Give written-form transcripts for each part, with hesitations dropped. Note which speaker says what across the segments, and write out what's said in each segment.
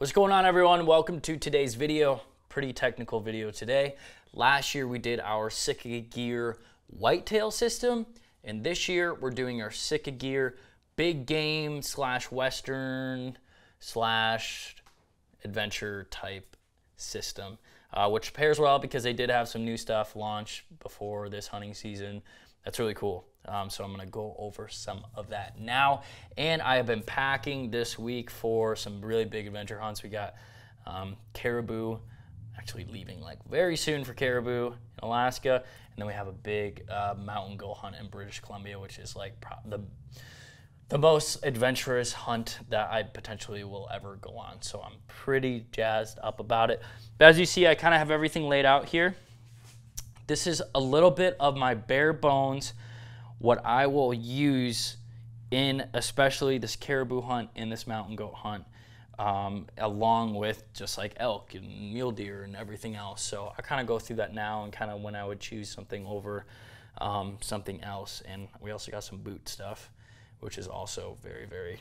Speaker 1: What's going on, everyone? Welcome to today's video. Pretty technical video today. Last year we did our Sitka Gear whitetail system, and this year we're doing our Sitka Gear big game slash western slash adventure type system, which pairs well because they did have some new stuff launch before this hunting season. That's really cool. So I'm gonna go over some of that now. And I have been packing this week for some really big adventure hunts. We got caribou, actually leaving like very soon for caribou in Alaska. And then we have a big mountain goat hunt in British Columbia, which is like the most adventurous hunt that I potentially will ever go on. So I'm pretty jazzed up about it. But as you see, I kind of have everything laid out here. This is a little bit of my bare bones, what I will use in especially this caribou hunt and this mountain goat hunt, along with just like elk and mule deer and everything else. So I kind of go through that now and kind of when I would choose something over something else. And we also got some boot stuff, which is also very, very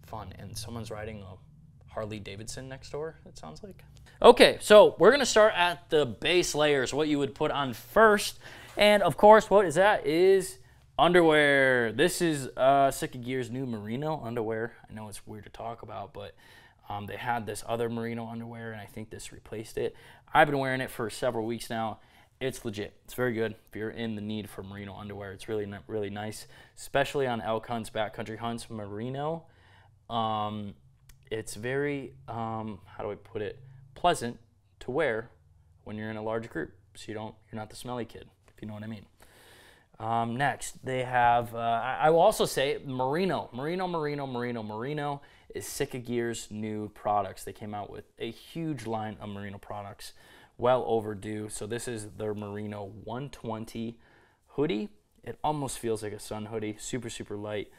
Speaker 1: fun. And someone's riding a Harley Davidson next door, it sounds like. Okay, so we're gonna start at the base layers, what you would put on first. And of course, what is that is underwear. This is Sitka Gear's new Merino underwear. I know it's weird to talk about, but they had this other Merino underwear, and I think this replaced it. I've been wearing it for several weeks now. It's legit. It's very good. If you're in the need for Merino underwear, it's really, really nice, especially on elk hunts, backcountry hunts. Merino, it's very, how do I put it, pleasant to wear when you're in a large group, so you're not the smelly kid, if you know what I mean. Next, they have, I will also say Merino is Sitka Gear's new products. They came out with a huge line of Merino products, well overdue. So this is their Merino 120 hoodie. It almost feels like a sun hoodie, super, super light.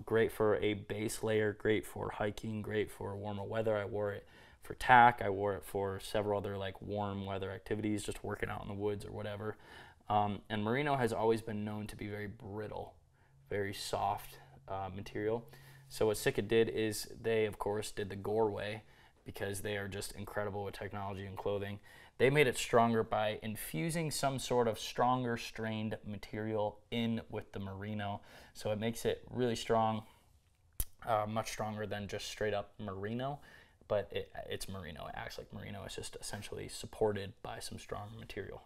Speaker 1: Great for a base layer, great for hiking, great for warmer weather. I wore it for tack. I wore it for several other like warm weather activities, just working out in the woods or whatever. And Merino has always been known to be very brittle, very soft material. So what Sitka did is they, of course, did the Gore way because they are just incredible with technology and clothing. They made it stronger by infusing some sort of stronger strained material in with the Merino. So it makes it really strong, much stronger than just straight up Merino. But it's Merino. It acts like Merino. It's just essentially supported by some strong material.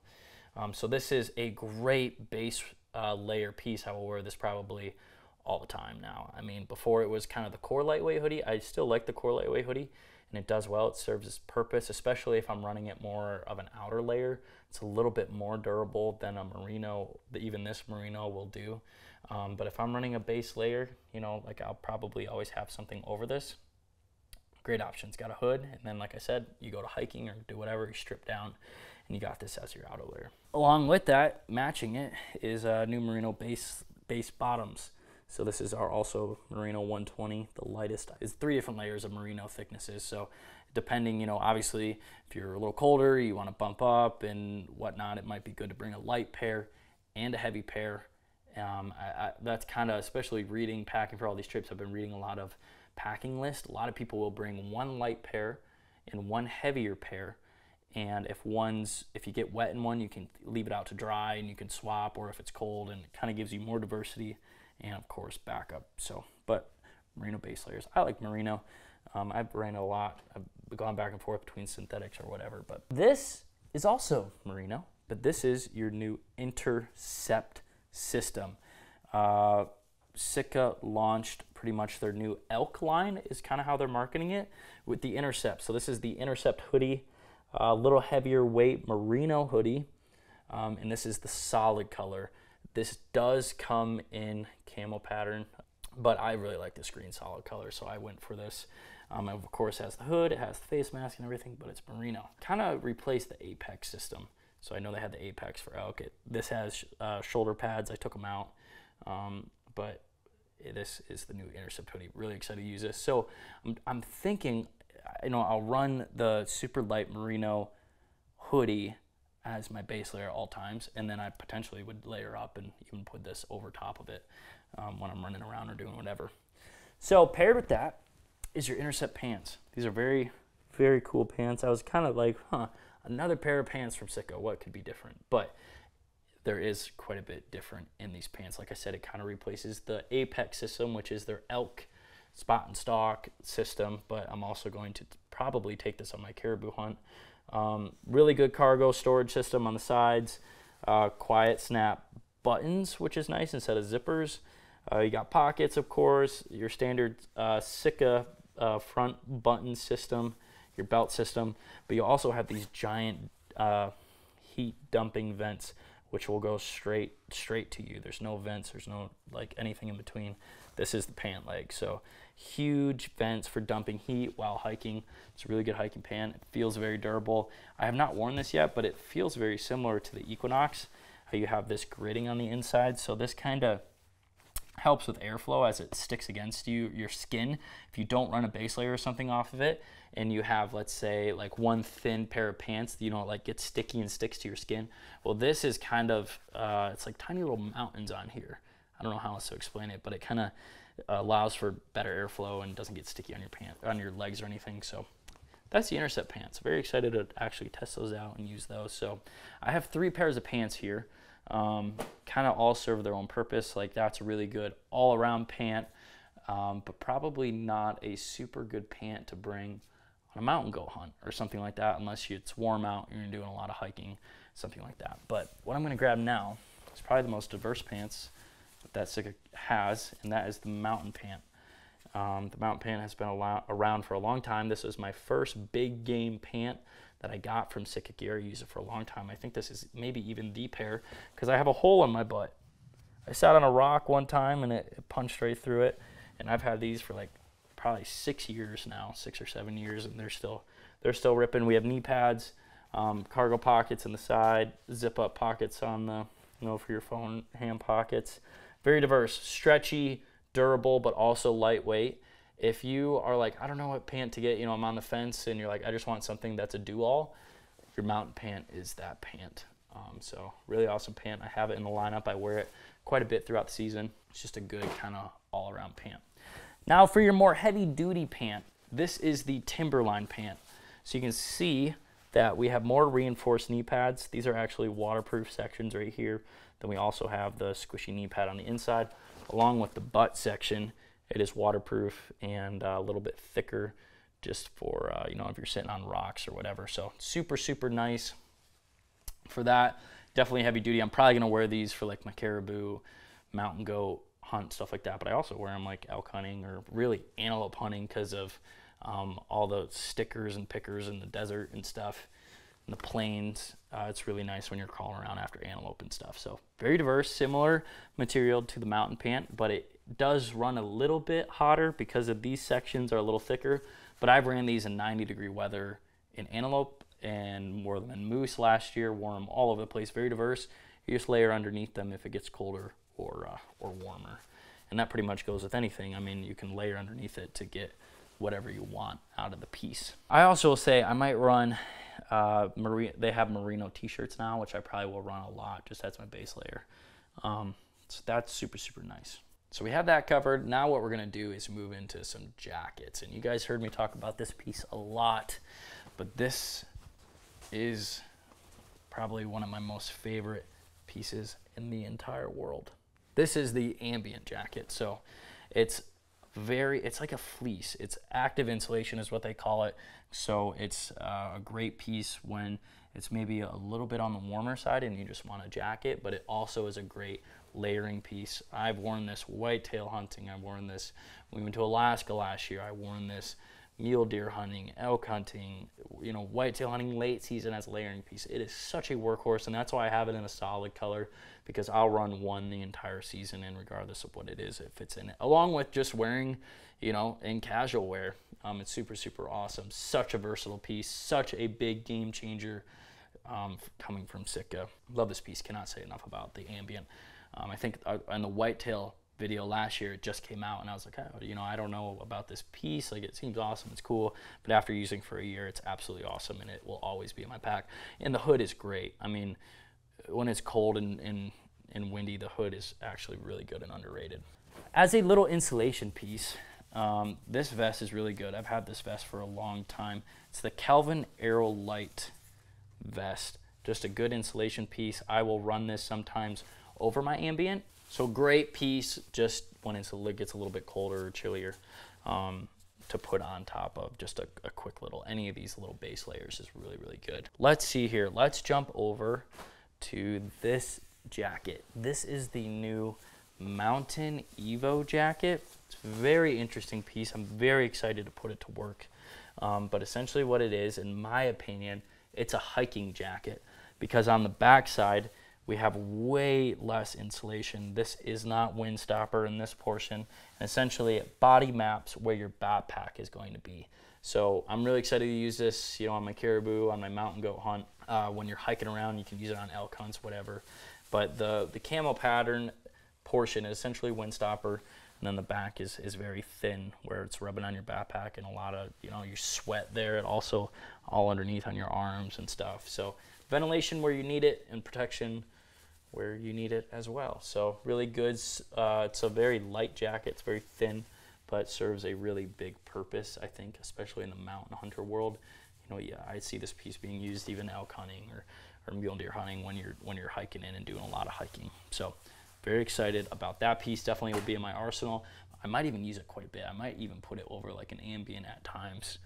Speaker 1: So this is a great base layer piece. I will wear this probably all the time now. I mean, before it was kind of the core lightweight hoodie. I still like the core lightweight hoodie, and it does well. It serves its purpose, especially if I'm running it more of an outer layer. It's a little bit more durable than a Merino, even this Merino will do. But if I'm running a base layer, you know, like I'll probably always have something over this. Great options. Got a hood, and then like I said, you go to hiking or do whatever, you strip down, and you got this as your outer layer. Along with that, matching it is new Merino base bottoms. So this is our also Merino 120, the lightest. It's 3 different layers of Merino thicknesses. So depending, you know, obviously if you're a little colder, you want to bump up and whatnot, it might be good to bring a light pair and a heavy pair. That's kind of, especially reading, packing for all these trips, I've been reading a lot of packing list. A lot of people will bring one light pair and one heavier pair, and if you get wet in one, you can leave it out to dry and you can swap, or if it's cold, and it kind of gives you more diversity and of course backup. So, but Merino base layers, I like Merino. I've ran a lot. I've gone back and forth between synthetics or whatever, but this is also Merino, but this is your new Intercept system. Sitka launched pretty much their new elk line is kind of how they're marketing it with the Intercept. So this is the Intercept hoodie, a little heavier weight Merino hoodie, and this is the solid color. This does come in camo pattern, but I really like this green solid color, so I went for this. It of course has the hood, it has the face mask and everything, but it's Merino. Kind of replaced the Apex system. So I know they had the Apex for elk. This has shoulder pads. I took them out. But this is the new Intercept hoodie. Really excited to use this. So I'm thinking, you know, I'll run the super light Merino hoodie as my base layer at all times, and then I potentially would layer up and even put this over top of it when I'm running around or doing whatever. So paired with that, is your Intercept pants. These are very, very cool pants. I was kind of like, another pair of pants from Sitka. What could be different? But there is quite a bit different in these pants. Like I said, it kind of replaces the Apex system, which is their elk spot and stalk system. But I'm also going to probably take this on my caribou hunt. Really good cargo storage system on the sides. Quiet snap buttons, which is nice instead of zippers. You got pockets, of course, your standard Sitka front button system, your belt system, but you also have these giant heat dumping vents, which will go straight to you. There's no vents, there's no like anything in between. This is the pant leg, so huge vents for dumping heat while hiking. It's a really good hiking pant. It feels very durable. I have not worn this yet, but it feels very similar to the Equinox, how you have this gridding on the inside, so this kind of helps with airflow as it sticks against your skin. If you don't run a base layer or something off of it, and you have, let's say, like one thin pair of pants, you know, it like gets sticky and sticks to your skin. Well, this is kind of, it's like tiny little mountains on here. I don't know how else to explain it, but it kind of allows for better airflow and doesn't get sticky on your on your legs or anything. So that's the Intercept pants. Very excited to actually test those out and use those. So I have 3 pairs of pants here. Kind of all serve their own purpose. Like that's a really good all-around pant, but probably not a super good pant to bring on a mountain goat hunt or something like that, unless it's warm out and you're doing a lot of hiking, something like that. But what I'm going to grab now is probably the most diverse pants that Sitka has, and that is the mountain pant. The mountain pant has been around for a long time. This is my first big game pant that I got from Sitka Gear. I use it for a long time. I think this is maybe even the pair because I have a hole in my butt. I sat on a rock one time and it punched right through it, and I've had these for like probably 6 years now, 6 or 7 years, and they're still ripping. We have knee pads, cargo pockets in the side, zip up pockets on the, you know, for your phone, hand pockets. Very diverse, stretchy, durable, but also lightweight. If you are like, I don't know what pant to get, you know, I'm on the fence, and you're like, I just want something that's a do-all, your mountain pant is that pant. So really awesome pant. I have it in the lineup. I wear it quite a bit throughout the season. It's just a good kind of all-around pant. Now for your more heavy-duty pant, this is the Timberline pant. So you can see that we have more reinforced knee pads. These are actually waterproof sections right here. Then we also have the squishy knee pad on the inside, along with the butt section. It is waterproof and a little bit thicker just for, you know, if you're sitting on rocks or whatever. So super, super nice for that. Definitely heavy duty. I'm probably going to wear these for like my caribou, mountain goat hunt, stuff like that. But I also wear them like elk hunting or really antelope hunting because of all the stickers and pickers in the desert and stuff. In the plains, it's really nice when you're crawling around after antelope and stuff. So very diverse, similar material to the mountain pant, but it does run a little bit hotter because of these sections are a little thicker. But I've ran these in 90-degree weather in antelope and wore them in moose last year, wore them all over the place. Very diverse. You just layer underneath them if it gets colder or warmer. And that pretty much goes with anything. I mean, you can layer underneath it to get whatever you want out of the piece. I also will say I might run, they have Merino t-shirts now, which I probably will run a lot just as my base layer. So that's super, super nice. So we have that covered. Now what we're gonna do is move into some jackets. And you guys heard me talk about this piece a lot, but this is probably one of my most favorite pieces in the entire world. This is the ambient jacket. So it's like a fleece. It's active insulation is what they call it. So it's a great piece when it's maybe a little bit on the warmer side and you just want a jacket, but it also is a great layering piece. I've worn this whitetail hunting. I've worn this, we went to Alaska last year. I worn this mule deer hunting, elk hunting, you know, whitetail hunting late season as a layering piece. It is such a workhorse, and that's why I have it in a solid color, because I'll run one the entire season, and regardless of what it is, it fits in it. Along with just wearing, you know, in casual wear. It's super, super awesome. Such a versatile piece, such a big game changer coming from Sitka. Love this piece, cannot say enough about the ambient. I think on the whitetail video last year, it just came out, and I was like, oh, you know, I don't know about this piece. Like, it seems awesome, it's cool, but after using for a year, it's absolutely awesome, and it will always be in my pack. And the hood is great. I mean, when it's cold and windy, the hood is actually really good and underrated. As a little insulation piece, This vest is really good. I've had this vest for a long time. It's the Kelvin Aero Light vest. Just a good insulation piece. I will run this sometimes over my ambient. So great piece just when it gets a little bit colder or chillier to put on top of just a quick little, any of these little base layers is really, really good. Let's see here. Let's jump over to this jacket. This is the new Mountain Evo jacket. It's a very interesting piece. I'm very excited to put it to work. But essentially what it is, in my opinion, it's a hiking jacket because on the back side, we have way less insulation. This is not wind stopper in this portion. And essentially it body maps where your backpack is going to be. So I'm really excited to use this, you know, on my caribou, on my mountain goat hunt. When you're hiking around, you can use it on elk hunts, whatever. But the camo pattern portion is essentially wind stopper. And then the back is very thin where it's rubbing on your backpack and a lot of, you know, your sweat there. And also all underneath on your arms and stuff. So ventilation where you need it and protection where you need it as well. So really good. It's a very light jacket. It's very thin, but serves a really big purpose, I think, especially in the mountain hunter world. You know, yeah, I see this piece being used even elk hunting or mule deer hunting when you're hiking in and doing a lot of hiking. So very excited about that piece. Definitely will be in my arsenal. I might even use it quite a bit. I might even put it over like an ambient at times.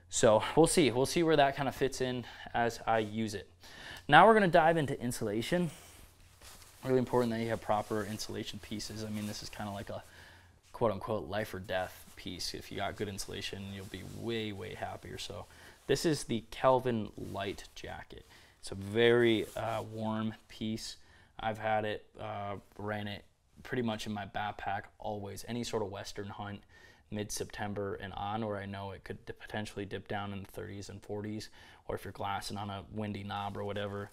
Speaker 1: So we'll see. We'll see where that kind of fits in as I use it. Now we're going to dive into insulation. Really important that you have proper insulation pieces. I mean, this is kind of like a quote-unquote life or death piece. If you got good insulation, you'll be way, way happier. So this is the Kelvin Light jacket. It's a very warm piece. I've had it, ran it pretty much in my backpack always. Any sort of western hunt, mid-September and on, where I know it could potentially dip down in the 30s and 40s, or if you're glassing on a windy knob or whatever.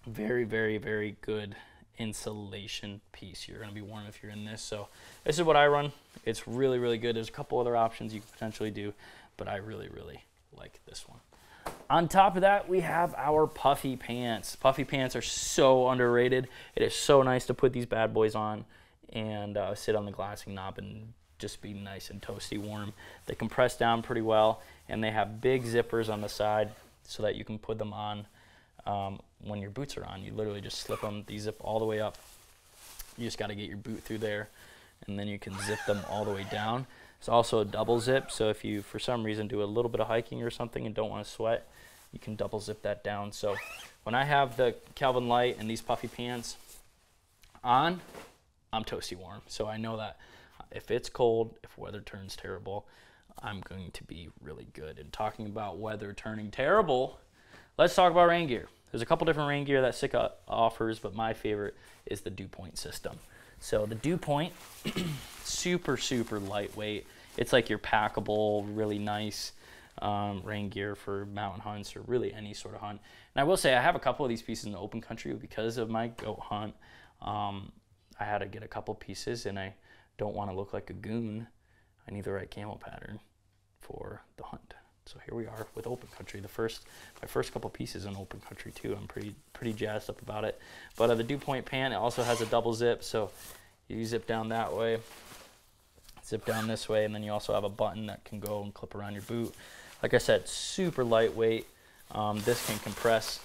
Speaker 1: Very, very, very good insulation piece. You're going to be warm if you're in this. So this is what I run. It's really, really good. There's a couple other options you could potentially do, but I really, really like this one. On top of that, we have our puffy pants. Puffy pants are so underrated. It is so nice to put these bad boys on and sit on the glassing knob and just be nice and toasty warm. They compress down pretty well, and they have big zippers on the side so that you can put them on when your boots are on. You literally just slip them, these zip all the way up. You just got to get your boot through there, and then you can zip them all the way down. It's also a double zip, so if you for some reason do a little bit of hiking or something and don't want to sweat, you can double zip that down. So when I have the Kelvin Light and these puffy pants on, I'm toasty warm. So I know that if it's cold, if weather turns terrible, I'm going to be really good. And talking about weather turning terrible, let's talk about rain gear. There's a couple different rain gear that Sitka offers, but my favorite is the Dew Point system. So the Dew Point, super, super lightweight. It's like your packable, really nice rain gear for mountain hunts or really any sort of hunt. And I will say I have a couple of these pieces in the open country because of my goat hunt. I had to get a couple pieces, and I don't want to look like a goon. I need the right camo pattern for the hunt. So here we are with open country. My first couple pieces in open country too. I'm pretty jazzed up about it. But the Dew Point pant, it also has a double zip, so you zip down that way, zip down this way, and then you also have a button that can go and clip around your boot. Like I said, super lightweight. This can compress,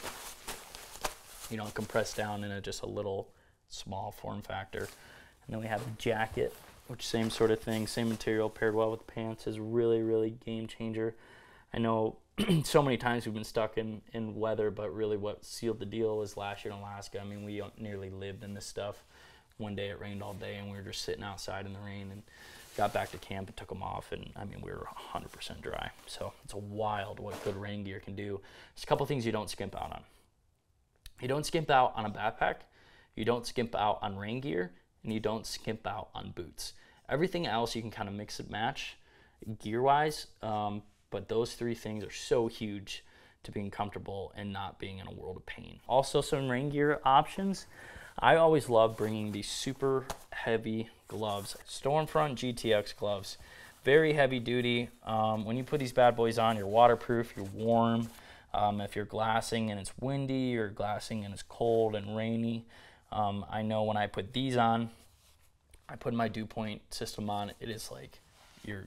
Speaker 1: compress down in just a little small form factor. And then we have the jacket, which same sort of thing, same material paired well with the pants is really, really game changer. I know so many times we've been stuck in weather, but really what sealed the deal was last year in Alaska. I mean, we nearly lived in this stuff. One day it rained all day, and we were just sitting outside in the rain, and got back to camp and took them off, and I mean, we were 100% dry. So it's wild what good rain gear can do. There's a couple things you don't skimp out on. You don't skimp out on a backpack, you don't skimp out on rain gear, and you don't skimp out on boots. Everything else you can kind of mix and match gear-wise, but those three things are so huge to being comfortable and not being in a world of pain. Also, some rain gear options. I always love bringing these super heavy gloves. Stormfront GTX gloves. Very heavy duty. When you put these bad boys on, you're waterproof, you're warm. If you're glassing and it's windy, or glassing and it's cold and rainy, I know when I put these on, I put my dew point system on, it is like, you're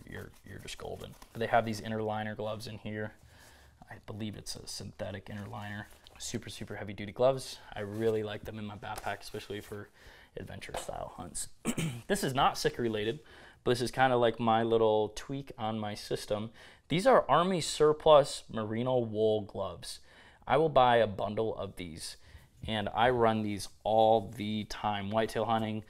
Speaker 1: just golden. But they have these inner liner gloves in here. I believe it's a synthetic inner liner. Super, super heavy duty gloves. I really like them in my backpack, especially for adventure style hunts. This is not Sitka related, but this is kind of like my little tweak on my system. These are Army surplus merino wool gloves. I will buy a bundle of these, and I run these all the time. Whitetail hunting,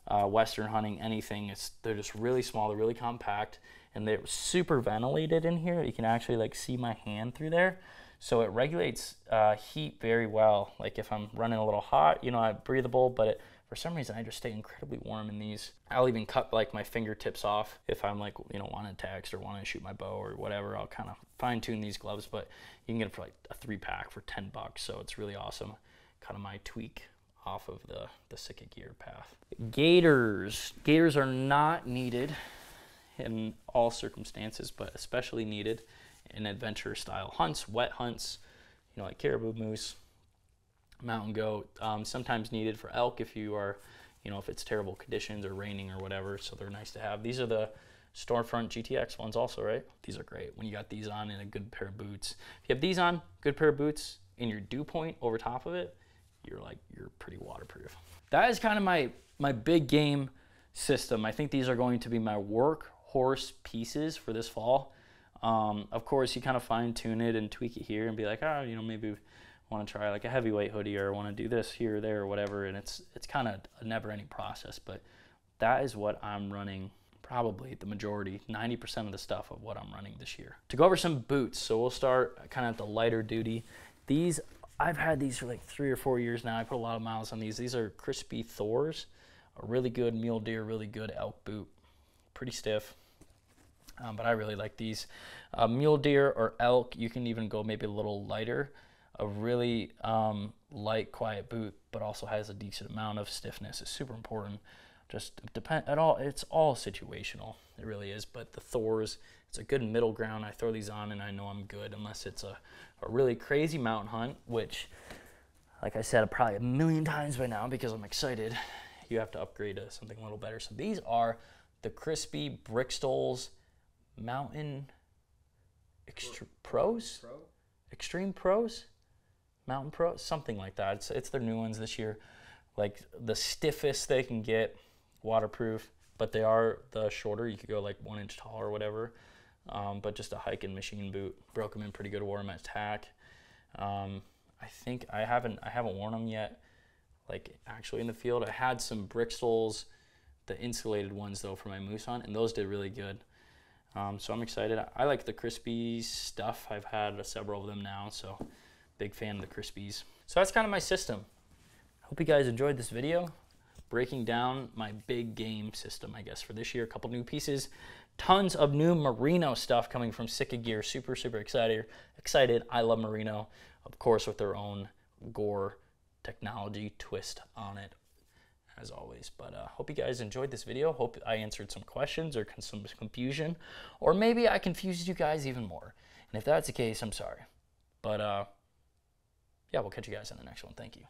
Speaker 1: Western hunting, anything. They're just really small, they're really compact, and they're super ventilated in here. You can actually like see my hand through there. So it regulates heat very well. Like if I'm running a little hot, you know, I'm breathable, but for some reason I just stay incredibly warm in these. I'll even cut like my fingertips off if I'm like, you know, want to text or want to shoot my bow or whatever. I'll kind of fine tune these gloves, but you can get it for like a 3-pack for $10. So it's really awesome. Kind of my tweak off of the Sitka gear path. Gaiters. Gaiters are not needed in all circumstances, but especially needed in adventure style hunts, wet hunts, you know, like caribou, moose, mountain goat, sometimes needed for elk if you are, you know, if it's terrible conditions or raining or whatever, so they're nice to have. These are the Stormfront GTX ones also, right? These are great when you got these on and a good pair of boots. If you have these on, good pair of boots, and your dew point over top of it, you're pretty waterproof. That is kind of my big game system. I think these are going to be my workhorse pieces for this fall. Of course, you kind of fine tune it and tweak it here and be like, oh, you know, maybe want to try like a heavyweight hoodie or want to do this here or there or whatever. And it's kind of a never-ending process, but that is what I'm running. Probably the majority, 90% of the stuff of what I'm running this year. To go over some boots, so we'll start kind of at the lighter duty. These, I've had these for like 3 or 4 years now. I put a lot of miles on these. These are Crispy Thors, a really good mule deer, really good elk boot. Pretty stiff. But I really like these. Mule deer or elk, you can even go maybe a little lighter. A really light, quiet boot, but also has a decent amount of stiffness. It's super important. Just depend at all. It's all situational. It really is. But the Thors, it's a good middle ground. I throw these on and I know I'm good, unless it's a really crazy mountain hunt, which, like I said, probably a million times by now because I'm excited. You have to upgrade to something a little better. So these are the Crispy Brickstoles Mountain Pros? Extreme Pros? Mountain Pros? Something like that. It's their new ones this year. Like the stiffest they can get, waterproof, but they are the shorter. You could go like 1 inch tall or whatever. But just a hiking machine boot. Broke them in pretty good, wore them at tack. I think I haven't worn them yet, like actually in the field. I had some Brickstoles, the insulated ones though for my moose hunt, and those did really good. So I'm excited. I like the Crispy stuff. I've had several of them now, so big fan of the Crispies. So that's kind of my system. Hope you guys enjoyed this video. Breaking down my big game system, I guess, for this year. A couple new pieces. Tons of new Merino stuff coming from Sitka Gear. Super, super excited. I love Merino, of course, with their own gore technology twist on it, as always. But hope you guys enjoyed this video. Hope I answered some questions or some confusion, or maybe I confused you guys even more. And if that's the case, I'm sorry. But yeah, we'll catch you guys in the next one. Thank you.